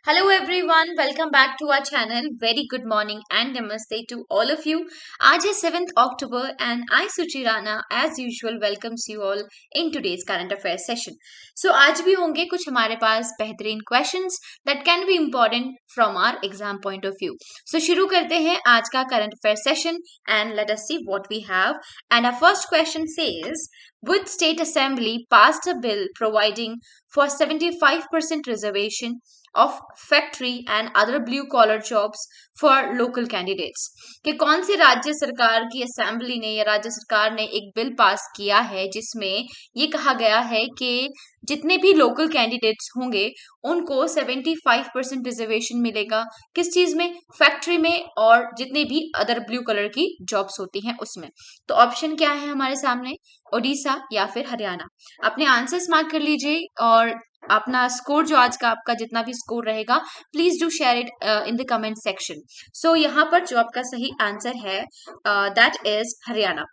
Hello everyone, welcome back to our channel. Very good morning and namaste to all of you. आज है 7th October and I Suchi Rana as usual welcomes you all in today's current affairs session. So आज भी होंगे कुछ हमारे पास बेहतरीन questions that can be important from our exam point of view. So शुरू करते हैं आज का current affairs session and let us see what we have. And our first question says, which state assembly passed a bill providing for 75% reservation of factory and other blue collar jobs for local candidates? कि कौन सी राज्य सरकार की assembly ने या राज्य सरकार ने एक बिल पास किया है जिसमें ये कहा गया है कि जितने भी लोकल कैंडिडेट्स होंगे उनको 75% रिजर्वेशन मिलेगा। किस चीज में? फैक्ट्री में और जितने भी अदर ब्लू कलर की जॉब्स होती हैं उसमें। तो ऑप्शन क्या है हमारे सामने? ओडिशा या फिर हरियाणा। अपने आंसर्स मार्क कर लीजिए और अपना स्कोर जो आज का आपका जितना भी स्कोर रहेगा please do share it in the comment section. So यहाँ पर जो आपका सही आंसर है that is Haryana.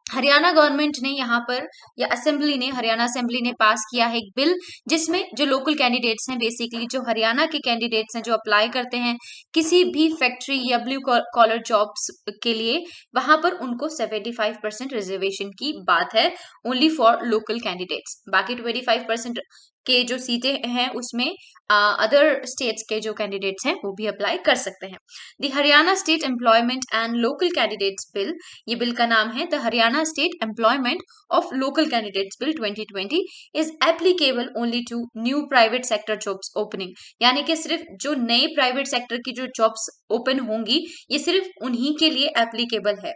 Haryana government ने यहाँ पर या असेंबली ने हरियाणा असेंबली ने पास किया है एक बिल जिसमें जो लोकल कैंडिडेट्स हैं, बेसिकली जो हरियाणा के कैंडिडेट्स हैं जो अप्लाई करते हैं किसी भी फैक्ट्री या ब्लू कॉलर जॉब्स के लिए, वहां पर उनको 75% रिजर्वेशन की बात है ओनली फॉर लोकल कैंडिडेट्स। बाकी 25% के जो सीटें हैं उसमें अदर स्टेट्स के जो कैंडिडेट्स हैं वो भी अप्लाई कर सकते हैं। The Haryana state employment and local candidates bill, ये बिल का नाम है the Haryana state employment of local candidates bill 2020 is applicable only to new private sector jobs opening. यानी कि सिर्फ जो नए प्राइवेट सेक्टर की जो जॉब्स ओपन होंगी ये सिर्फ उन्हीं के लिए एप्लीकेबल है।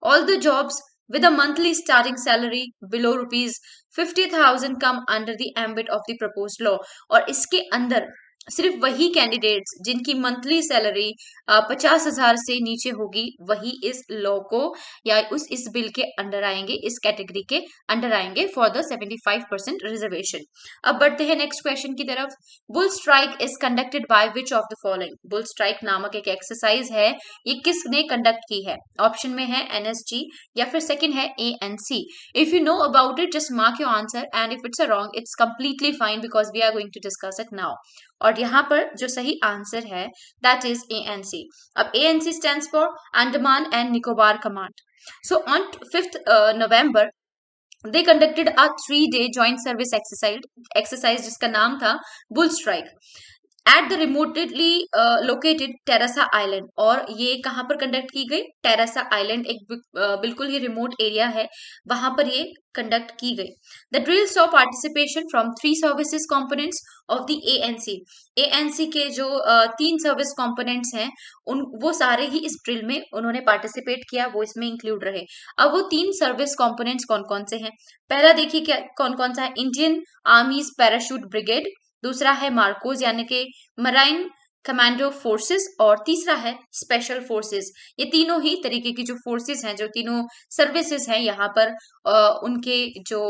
All the jobs with a monthly starting salary below rupees 50,000 come under the ambit of the proposed law। और इसके अंदर सिर्फ वही कैंडिडेट्स जिनकी मंथली सैलरी 50,000 से नीचे होगी वही इस लॉ को या इस बिल के अंडर आएंगे, इस कैटेगरी के अंडर आएंगे फॉर द 75% रिजर्वेशन। अब बढ़ते हैं नेक्स्ट क्वेश्चन की तरफ। Bull strike is conducted by which of the following? Bull strike नामक एक एक्सरसाइज है, ये किसने कंडक्ट की है? ऑप्शन में है एनएसजी या फिर सेकंड है ANC. If you know about it just mark your answer and if it's a wrong it's completely fine because we are going to discuss it now. और यहाँ पर जो सही आंसर है दैट इज एएनसी। अब ANC stands for Andaman and Nicobar command. So on 5th November they conducted a 3-day joint service exercise जिसका नाम था bull strike at the remotely located Teressa island. और ये कहाँ पर कंडक्ट की गई? टेरासा आइलैंड एक बिल्कुल ही रिमोट एरिया है, वहां पर ये कंडक्ट की गई। The drill saw participation from 3 services components of the ANC. ANC के जो 3 सर्विस कंपोनेंट्स हैं उन वो सारे ही इस ड्रिल में उन्होंने पार्टिसिपेट किया, वो इसमें इंक्लूड रहे। अब वो 3 सर्विस कंपोनेंट्स कौन कौन से हैं? पहला देखिए क्या कौन कौन सा है। इंडियन आर्मीज पैराशूट ब्रिगेड, दूसरा है मार्कोज यानी कि मराइन कमांडो फोर्सेस, और तीसरा है स्पेशल फोर्सेस। ये तीनों ही तरीके की जो फोर्सेस हैं, जो तीनों सर्विसेज हैं यहाँ पर उनके जो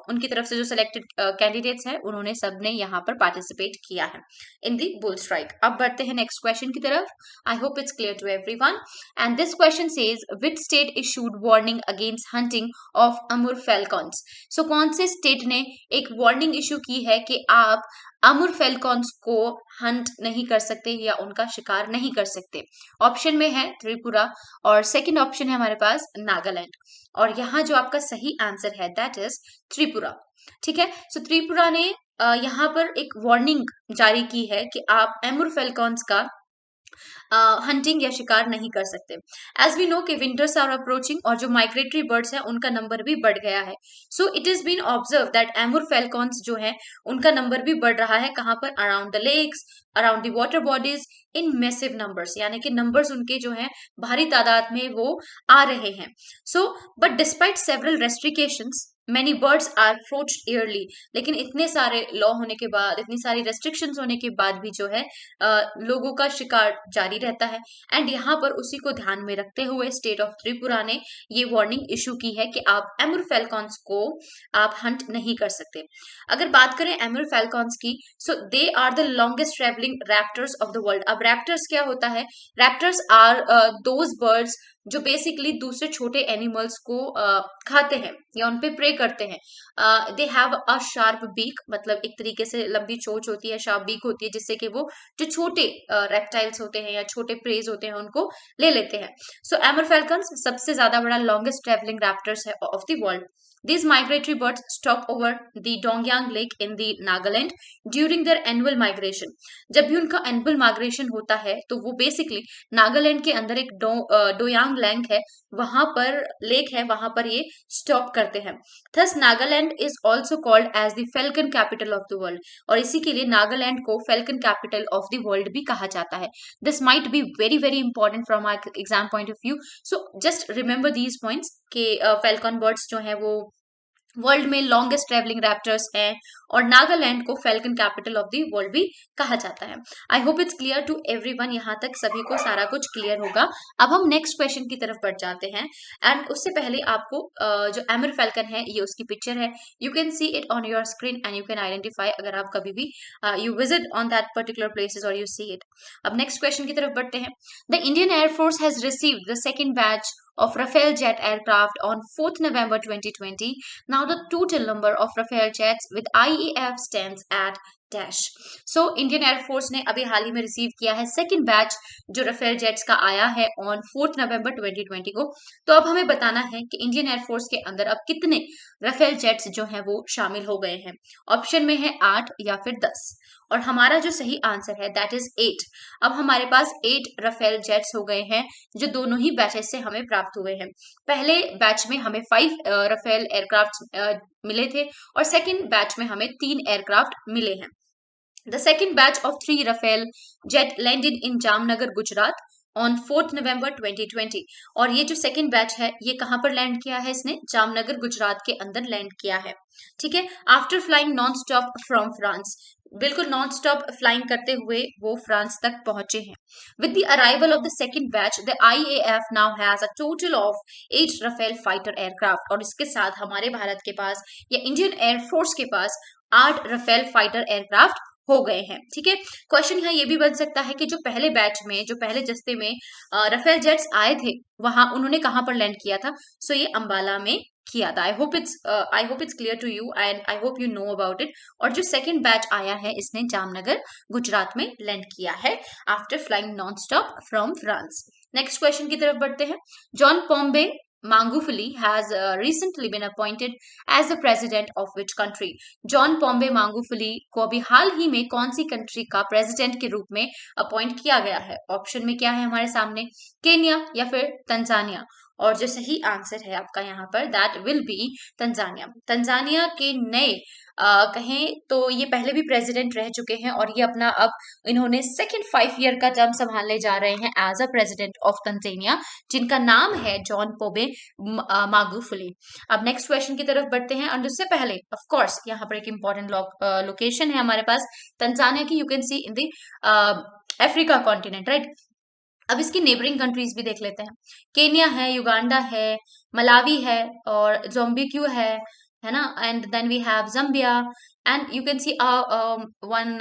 उनकी तरफ से जो सिलेक्टेड कैंडिडेट्स हैं उन्होंने सबने यहाँ पर पार्टिसिपेट किया है इन दी बुल स्ट्राइक। अब बढ़ते हैं नेक्स्ट क्वेश्चन की तरफ। I hope it's clear to everyone and this question says which state issued warning against hunting of Amur falcons. So कौन से स्टेट ने एक वार्निंग इशू की है कि आप अमूर फैल्कॉन्स को हंट नहीं कर सकते या उनका शिकार नहीं कर सकते? ऑप्शन में है त्रिपुरा और सेकंड ऑप्शन है हमारे पास नागालैंड। और यहाँ जो आपका सही आंसर है दैट इज त्रिपुरा। ठीक है, सो त्रिपुरा ने यहाँ पर एक वार्निंग जारी की है कि आप अमूर फैल्कॉन्स का हंटिंग या शिकार नहीं कर सकते। एज वी नो कि विंटर्स आर अप्रोचिंग और जो माइग्रेटरी बर्ड्स हैं उनका नंबर भी बढ़ गया है। So it is been observe that Amur falcons जो है उनका नंबर भी बढ़ रहा है। कहाँ पर? Around the lakes, around the water bodies in massive numbers, यानी कि नंबर्स उनके जो हैं भारी तादाद में वो आ रहे हैं। So but despite several restrictions many birds are poached early. लेकिन इतने सारे लॉ होने के बाद, इतनी सारी रेस्ट्रिक्शंस होने के बाद भी जो है लोगों का शिकार जारी रहता है। एंड यहाँ पर उसी को ध्यान में रखते हुए स्टेट ऑफ त्रिपुरा ने ये वार्निंग इशू की है कि आप एमूर फैल्कॉन्स को आप हंट नहीं कर सकते। अगर बात करें एमूर फैल्कॉन्स की, so they are the longest travelling raptors of the world. अब रैप्टर्स क्या होता है? रैप्टर्स आर दोज बर्ड्स जो बेसिकली दूसरे छोटे एनिमल्स को खाते हैं या उन पे प्रे करते हैं। They have a sharp beak, मतलब एक तरीके से लंबी चोंच होती है, शार्प बीक होती है, जिससे कि वो जो छोटे रेप्टाइल्स होते हैं या छोटे प्रेज होते हैं उनको ले लेते हैं। सो एमर फैल्कन्स सबसे ज्यादा बड़ा लॉन्गेस्ट ट्रेवलिंग रैप्टर्स है of the world. These migratory birds stop over the Dongyang Lake in the Nagaland during their annual migration. जब भी उनका एनुअल माइग्रेशन होता है तो वो बेसिकली नागालैंड के अंदर एक डोयांग लैंग है, वहां पर लेक है, वहां पर ये स्टॉप करते हैं। Thus Nagaland is also called as the falcon capital of the world, और इसी के लिए नागालैंड को falcon capital of the world भी कहा जाता है। This might be very very important from our exam point of view, so just remember these points के फेल्कन बर्ड्स जो है वो वर्ल्ड में लॉन्गेस्ट ट्रेवलिंग रैप्टर्स हैं, और नागालैंड को falcon capital of the world भी कहा जाता है। I hope it's clear to everyone, यहाँ तक सभी को सारा कुछ क्लियर होगा। अब हम नेक्स्ट क्वेश्चन की तरफ बढ़ जाते हैं, एंड उससे पहले आपको जो एमर फेल्कन है ये उसकी पिक्चर है, you can see it on your screen and you can identify अगर आप कभी भी you visit on that particular places और यू सी इट। अब नेक्स्ट क्वेश्चन की तरफ बढ़ते हैं। The Indian air force has received the second batch of Rafale jet aircraft on 4th November 2020. Now the total number of Rafale jets with IAF stands at dash. So Indian air force ने अभी हाल ही में receive किया है second batch जो Rafale jets का आया है ऑन 4th नवंबर 2020 को। तो अब हमें बताना है कि इंडियन एयरफोर्स के अंदर अब कितने रफेल जेट्स जो हैं वो शामिल हो गए हैं। ऑप्शन में है 8 या फिर 10, और हमारा जो सही आंसर है दैट इज 8। अब हमारे पास 8 रफेल जेट्स हो गए हैं जो दोनों ही बैचेस से हमें प्राप्त हुए हैं। पहले बैच में हमें 5 रफेल एयरक्राफ्ट मिले थे, और सेकंड बैच में हमें 3 एयरक्राफ्ट मिले हैं। The second batch of 3 Rafale jet landed in Jamnagar, Gujarat on 4th November 2020. और ये जो सेकंड बैच है ये कहाँ पर लैंड किया है, इसने जामनगर गुजरात के अंदर लैंड किया है। ठीक है, after flying non stop from France, बिल्कुल नॉन स्टॉप फ्लाइंग करते हुए वो फ्रांस तक पहुंचे हैं। With the arrival of the second batch the IAF now has a total of 8 Rafale fighter aircraft, और इसके साथ हमारे भारत के पास या इंडियन एयरफोर्स के पास 8 रफेल फाइटर एयरक्राफ्ट हो गए हैं। ठीक है, क्वेश्चन यहाँ ये भी बन सकता है कि जो पहले बैच में, जो पहले जस्ते में रफेल जेट्स आए थे वहां उन्होंने कहां पर लैंड किया था। सो ये अंबाला में किया था। I hope it's clear to you and I hope you know about it. और जो सेकंड बैच आया है इसने जामनगर गुजरात में लैंड किया है after flying non stop from France. Next question की तरफ बढ़ते हैं। John Pombe Magufuli has recently been appointed as the president of which country? John Pombe Magufuli को अभी हाल ही में कौन सी कंट्री का प्रेसिडेंट के रूप में अपॉइंट किया गया है? ऑप्शन में क्या है हमारे सामने, केन्या या फिर तंजानिया, और जो सही आंसर है आपका यहाँ पर that will be Tanzania. Tanzania के नए कहें तो ये पहले भी प्रेसिडेंट रह चुके हैं, और ये अपना अब इन्होंने सेकंड 5 ईयर का टर्म संभालने जा रहे हैं as a president of Tanzania, जिनका नाम है जॉन पोबे मागुफुली। अब नेक्स्ट क्वेश्चन की तरफ बढ़ते हैं, और उससे पहले ऑफ कोर्स यहाँ पर एक इंपॉर्टेंट लोकेशन है हमारे पास तंजानिया की, you can see in the Africa continent, right. अब इसकी नेबरिंग कंट्रीज भी देख लेते हैं। केन्या है, युगांडा है, मलावी है, और जोम्बिक्यू है ना, and then we have Zambia, and you can see one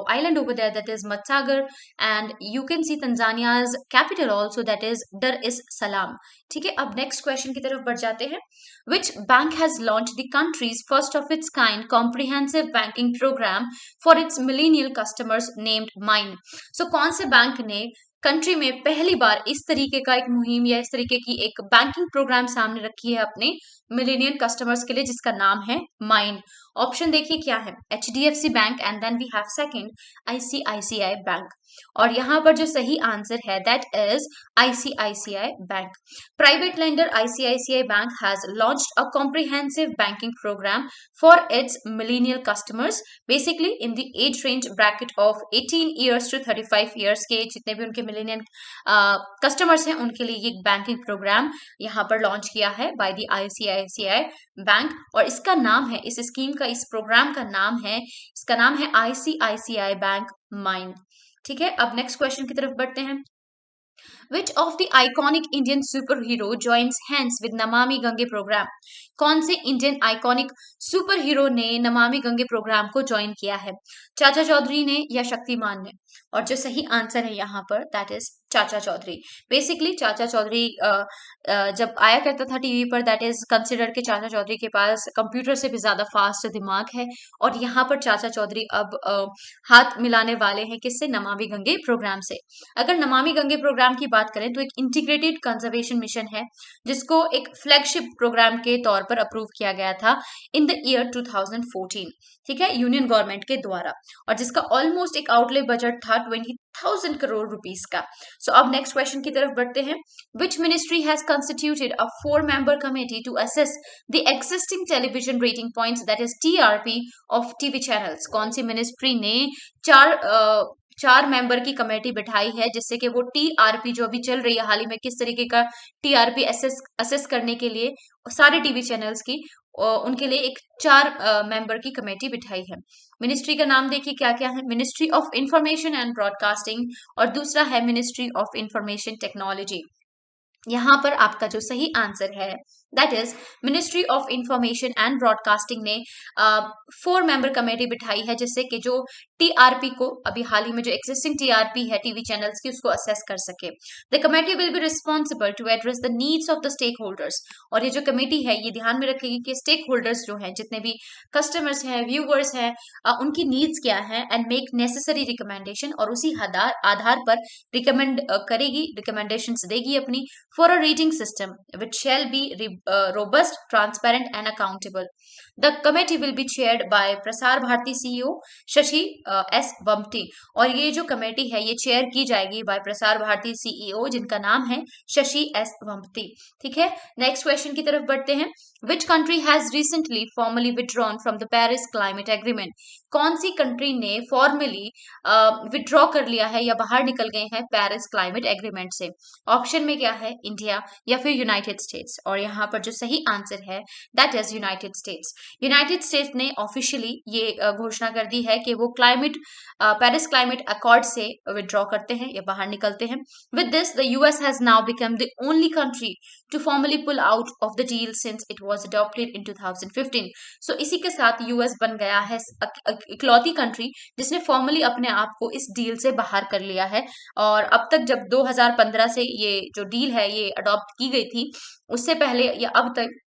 island over there that is Matsagar, and you can see Tanzania's capital also that is Dar es Salaam। ठीक है, अब नेक्स्ट क्वेश्चन की तरफ बढ़ जाते हैं। Which bank has launched the country's first of its kind comprehensive banking program for its millennial customers named Mine? So कौन से बैंक ने कंट्री में पहली बार इस तरीके का एक मुहिम या इस तरीके की एक बैंकिंग प्रोग्राम सामने रखी है अपने मिलेनियल कस्टमर्स के लिए, जिसका नाम है माइन? ऑप्शन देखिए क्या है, HDFC bank, and then we have second ICICI bank, और यहाँ पर जो सही आंसर है that is ICICI bank. Private lender ICICI bank has launched a comprehensive banking program for its millennial customers, basically in the age range bracket of 18 years to 35 years के जितने भी उनके मिलेनियल कस्टमर्स हैं उनके लिए ये banking programme यहाँ पर लॉन्च किया है बाय द ICICI बैंक, और इसका नाम है, इस स्कीम का, इस प्रोग्राम का नाम है, इसका नाम है ICICI बैंक माइन। ठीक है, अब नेक्स्ट क्वेश्चन की तरफ बढ़ते हैं। Which of the iconic Indian superhero joins hands with Namami Gange programme? कौन से इंडियन आइकॉनिक सुपर हीरो ने नमामि गंगे प्रोग्राम को ज्वाइन किया है? चाचा चौधरी ने या शक्तिमान ने? और जो सही आंसर है यहाँ पर दैट इज चाचा चौधरी। बेसिकली चाचा चौधरी जब आया करता था टीवी पर, दैट इज कंसिडर कि चाचा चौधरी के पास कंप्यूटर से भी ज्यादा फास्ट दिमाग है। और यहाँ पर चाचा चौधरी अब हाथ मिलाने वाले हैं किससे? नमामि गंगे प्रोग्राम से। अगर नमामि गंगे प्रोग्राम की बात करें तो एक इंटीग्रेटेड कंजर्वेशन मिशन है, जिसको एक फ्लैगशिप प्रोग्राम के तौर पर अप्रूव किया गया था इन द ईयर 2014, ठीक है, यूनियन गवर्नमेंट के द्वारा। और जिसका ऑलमोस्ट एक आउटले बजट था 20,000 करोड़ रुपीस का। सो अब नेक्स्ट क्वेश्चन की तरफ बढ़ते हैं। Which ministry has constituted a 4 member committee to assess the existing television rating points, that is TRP of TV channels? कौन सी मिनिस्ट्री ने चार 4 मेंबर की कमेटी बिठाई है जिससे कि वो टीआरपी जो अभी चल रही है हाल ही में, किस तरीके का टीआरपी असेस करने के लिए सारे टीवी चैनल्स की, उनके लिए एक 4 मेंबर की कमेटी बिठाई है। मिनिस्ट्री का नाम देखिए क्या क्या है। Ministry of information and broadcasting, और दूसरा है मिनिस्ट्री ऑफ इंफॉर्मेशन टेक्नोलॉजी। यहाँ पर आपका जो सही आंसर है that is ministry of information and broadcasting ने 4 member कमेटी बिठाई है, जिससे कि जो टीआरपी को, अभी हाल ही में जो एग्जिस्टिंग टीआरपी है टीवी चैनल्स की, उसको असेस कर सके। The committee will be responsible to address the needs of the stakeholders. और ये जो कमेटी है ये ध्यान में रखेगी कि स्टेक होल्डर्स जो हैं, जितने भी कस्टमर्स हैं, व्यूवर्स हैं, उनकी नीड्स क्या है, एंड मेक नेसेसरी रिकमेंडेशन, और उसी आधार पर रिकमेंड करेगी, रिकमेंडेशन देगी अपनी, for a rating system which shall be robust, transparent and accountable. The committee will be chaired by Prasar Bharati CEO Shashi S वम्पटी। और ये जो कमेटी है ये चेयर की जाएगी बाय प्रसार भारती सीईओ, जिनका नाम है शशि एस वम्पटी। ठीक है, नेक्स्ट क्वेश्चन की तरफ बढ़ते हैं। Which country has recently formally withdrawn from the Paris Climate Agreement? कौन सी कंट्री ने फॉर्मली विड्रॉ कर लिया है या बाहर निकल गए हैं पेरिस क्लाइमेट एग्रीमेंट से? ऑप्शन में क्या है? इंडिया या फिर यूनाइटेड स्टेट्स। और यहाँ पर जो सही आंसर है that is United States. United States ने ऑफिशियली ये घोषणा कर दी है कि वो पेरिस क्लाइमेट अकॉर्ड से विड्रॉ करते हैं या बाहर निकलते हैं। With this the US has now become the only country to formally pull out of the deal since it was adopted in 2015। So इसी के साथ यूएस बन गया है इकलौती कंट्री जिसने फॉर्मली अपने आप को इस डील से बाहर कर लिया है। और अब तक जब 2015 से ये जो डील है ये अडॉप्ट की गई थी, उससे पहले या अब तक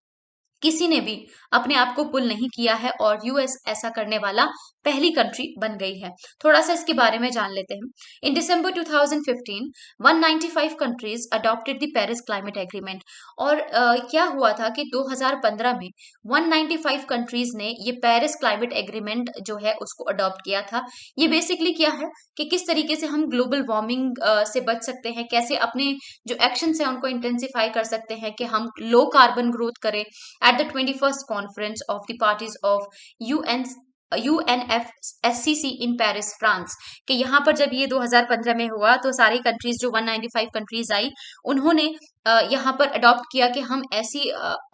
किसी ने भी अपने आप को पुल नहीं किया है, और यूएस ऐसा करने वाला पहली कंट्री बन गई है। थोड़ा सा इसके बारे में जान लेते हैं। इन दिसंबर 2015 195 countries adopted the Paris climate agreement. और क्या हुआ था कि 2015 में 195 कंट्रीज ने ये पेरिस क्लाइमेट एग्रीमेंट जो है उसको अडॉप्ट किया था। ये बेसिकली क्या है कि किस तरीके से हम ग्लोबल वार्मिंग से बच सकते हैं, कैसे अपने जो एक्शंस हैं उनको इंटेंसिफाई कर सकते हैं कि हम लो कार्बन ग्रोथ करें। at the 21st conference of the parties of UN UNFSCC in Paris France, कि यहाँ पर जब ये 2015 में हुआ तो सारी कंट्रीज जो 195 कंट्रीज आई, उन्होंने यहाँ पर अडॉप्ट किया कि हम ऐसी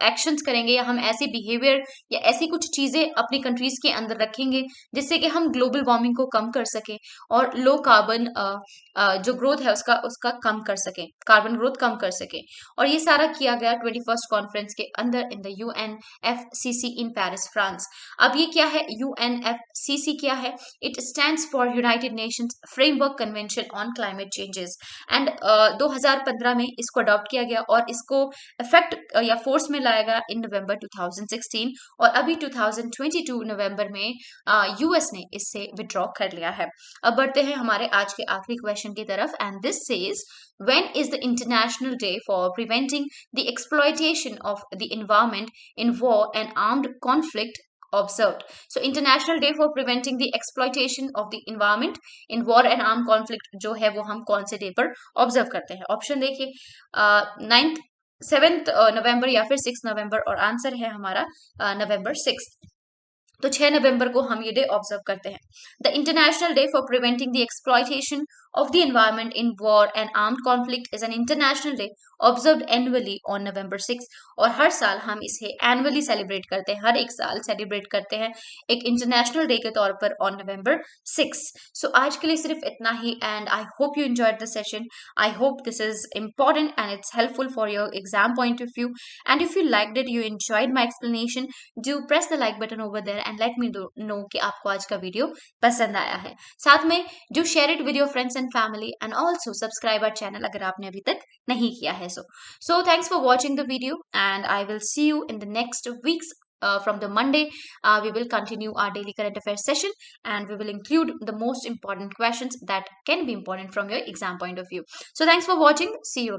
एक्शंस करेंगे या हम ऐसे बिहेवियर या ऐसी कुछ चीजें अपनी कंट्रीज के अंदर रखेंगे जिससे कि हम ग्लोबल वार्मिंग को कम कर सकें और लो कार्बन जो ग्रोथ है उसका कम कर सकें, कार्बन ग्रोथ कम कर सकें। और ये सारा किया गया 21st कॉन्फ्रेंस के अंदर in the UNFCC in Paris France. अब ये क्या है? UNFCC क्या है? It stands for United Nations framework convention on climate changes. And 2015 में इसको अडॉप्ट किया गया और इसको इफेक्ट या फोर्स में लाया गया इन नवंबर 2016, और अभी 2022 नवंबर में यूएस ने इससे विड्रॉ कर लिया है। अब बढ़ते हैं हमारे आज के आखिरी क्वेश्चन की तरफ, and this says when is the international day for preventing the exploitation of the environment in war and armed conflict observed? So international day for preventing the exploitation of the environment in war and armed conflict जो है वो हम कौन से day पर observe करते हैं? Option देखिए, 9th 7th नवंबर या फिर 6 नवंबर, और आंसर है हमारा नवंबर 6। तो 6 नवंबर को हम ये डे ऑब्जर्व करते हैं। The international day for preventing the exploitation of the environment in war and armed conflict is an international day observed annually on November 6, और हर साल हम इसे एनुअली सेलिब्रेट करते हैं, हर एक साल सेलिब्रेट करते हैं एक इंटरनेशनल डे के तौर पर ऑन नवंबर 6। सो आज के लिए सिर्फ इतना ही, and I hope you enjoyed the session. I hope this is important and it's helpful for your exam point of view. And if you liked it, you enjoyed my explanation, do press the like button over there and let me know कि आपको आज का video पसंद आया है. साथ में do share it with your friends and family, and also subscribe our channel अगर आपने अभी तक नहीं किया है. So thanks for watching the video, and I will see you in the next week's from the Monday. We will continue our daily current affairs session, and we will include the most important questions that can be important from your exam point of view. So thanks for watching. See you again.